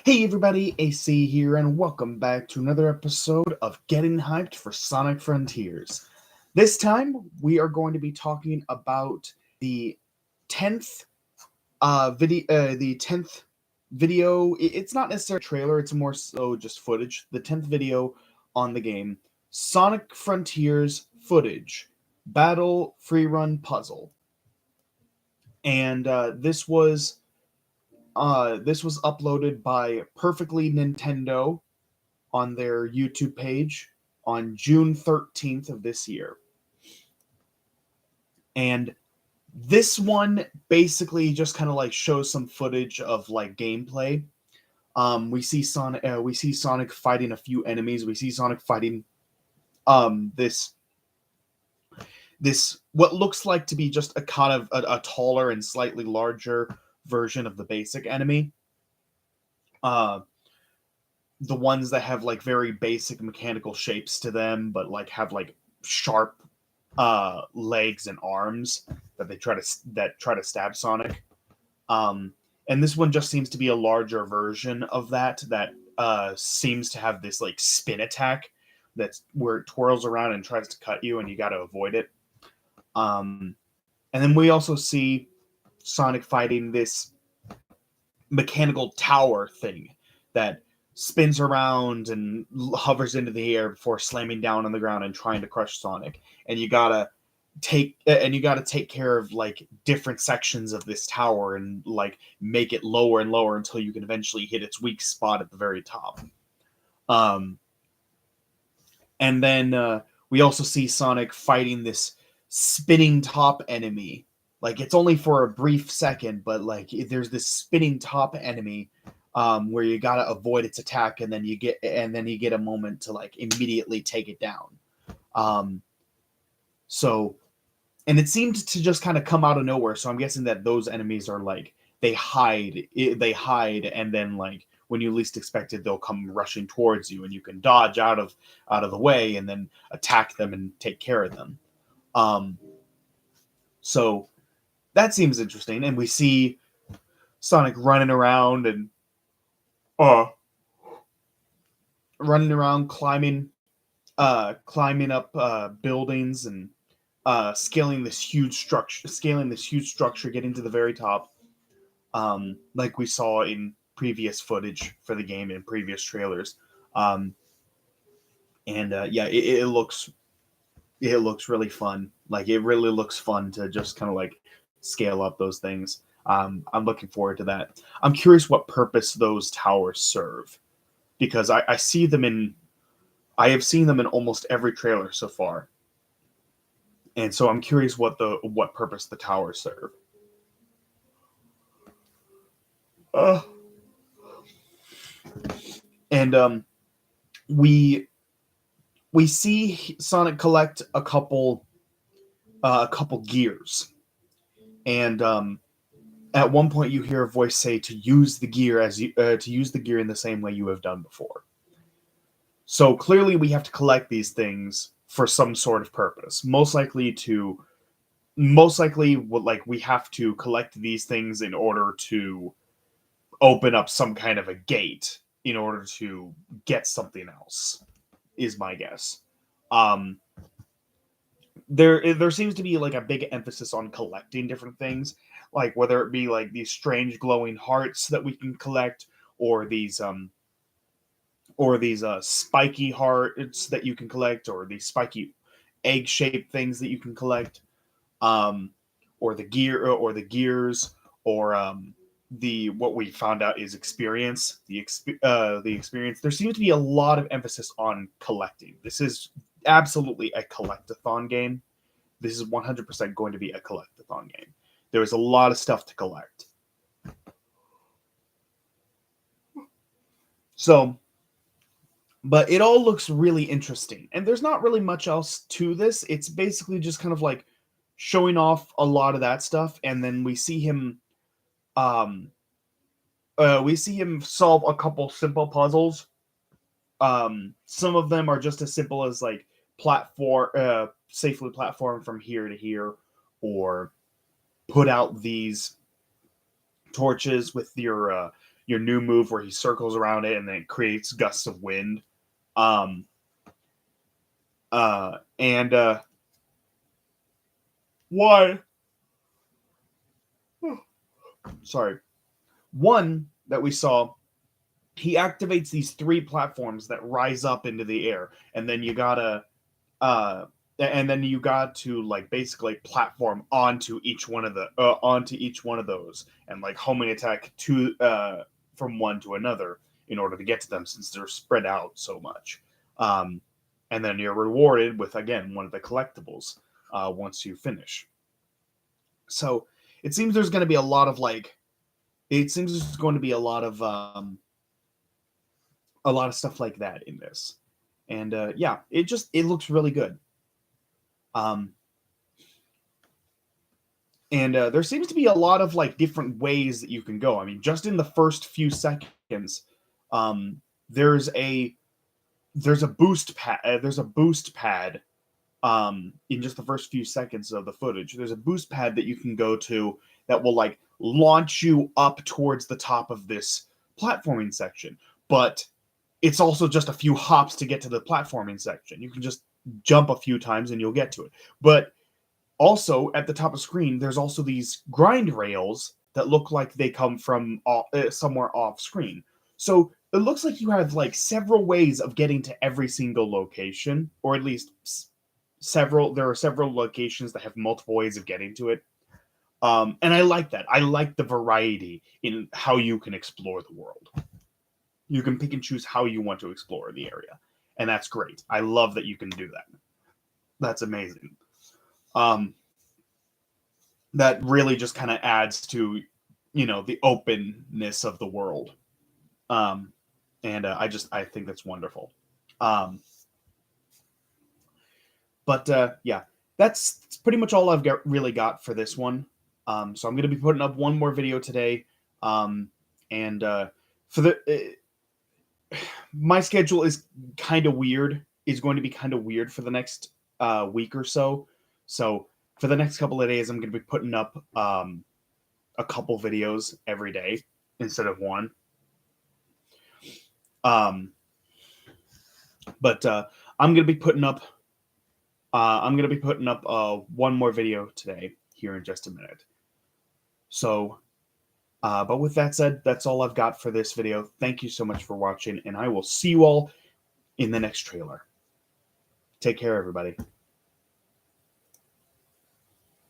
Hey everybody, AC here, and welcome back to another episode of Getting Hyped for Sonic Frontiers. This time, we are going to be talking about the 10th video. It's not necessarily a trailer, it's more so just footage. The 10th video on the game, Sonic Frontiers footage, Battle Free Run Puzzle. And this was uploaded by Perfectly Nintendo on their YouTube page on June 13th of this year. And this one basically just kind of like shows some footage of like gameplay. We see Sonic fighting a few enemies. We see Sonic fighting this what looks like to be just a kind of a taller and slightly larger version of the basic enemy. The ones that have like very basic mechanical shapes to them, but like have like sharp legs and arms that try to stab Sonic. And this one just seems to be a larger version of that seems to have this like spin attack that's where it twirls around and tries to cut you, and you got to avoid it. And then we also see Sonic fighting this mechanical tower thing that spins around and hovers into the air before slamming down on the ground and trying to crush Sonic. And you gotta take care of like different sections of this tower and like make it lower and lower until you can eventually hit its weak spot at the very top. And then we also see Sonic fighting this spinning top enemy. Like it's only for a brief second, but like there's this spinning top enemy where you gotta avoid its attack, and then you get a moment to like immediately take it down. So, and it seemed to just kind of come out of nowhere. So I'm guessing that those enemies are like they hide, and then like when you least expect it, they'll come rushing towards you, and you can dodge out of the way, and then attack them and take care of them. So that seems interesting, and we see Sonic running around and climbing up buildings and scaling this huge structure, getting to the very top, like we saw in previous footage for the game in previous trailers. It looks really fun. Like it really looks fun to just kind of like scale up those things. I'm looking forward to that. I'm curious what purpose those towers serve, because I have seen them in almost every trailer so far, and so I'm curious what purpose the towers serve. And we see Sonic collect a couple gears, and at one point you hear a voice say to use the gear in the same way you have done before. So clearly we have to collect these things for some sort of purpose. Most likely we have to collect these things in order to open up some kind of a gate in order to get something else, is my guess. There seems to be like a big emphasis on collecting different things, like whether it be like these strange glowing hearts that we can collect, or these spiky hearts that you can collect, or these spiky egg-shaped things that you can collect, or the gears, or the what we found out is experience. The experience. There seems to be a lot of emphasis on collecting. This is absolutely a collectathon game. This is 100% going to be a collectathon game. There is a lot of stuff to collect. So, but it all looks really interesting. And there's not really much else to this. It's basically just kind of like showing off a lot of that stuff, and then we see him solve a couple simple puzzles. Some of them are just as simple as like safely platform from here to here, or put out these torches with your your new move where he circles around it and then it creates gusts of wind. Um, and why? Sorry. One that we saw, he activates these 3 platforms that rise up into the air, and then you gotta like basically platform onto each one of those and like homing attack to from one to another in order to get to them, since they're spread out so much. um, and then you're rewarded with, again, one of the collectibles once you finish. So it seems there's going to be a lot of like it seems there's going to be a lot of stuff like that in this. And yeah, it looks really good. um and there seems to be a lot of like different ways that you can go. I mean, just in the first few seconds, um there's a boost pad in just the first few seconds of the footage. There's a boost pad that you can go to that will like launch you up towards the top of this platforming section. But it's also just a few hops to get to the platforming section. You can just jump a few times and you'll get to it. But also at the top of the screen, there's also these grind rails that look like they come from somewhere off screen. So it looks like you have like several ways of getting to every single location, or at least there are several locations that have multiple ways of getting to it. And I like that. I like the variety in how you can explore the world. You can pick and choose how you want to explore the area, and that's great. I love that you can do that. That's amazing. That really just kind of adds to, the openness of the world. And I think that's wonderful. But yeah, that's pretty much all I've really got for this one. So I'm going to be putting up one more video today. And for the my schedule is kind of weird. Is going to be kind of weird for the next week or so. So for the next couple of days, I'm going to be putting up a couple videos every day instead of one. But I'm going to be putting up one more video today here in just a minute. So, but with that said, that's all I've got for this video. Thank you so much for watching, and I will see you all in the next trailer. Take care, everybody.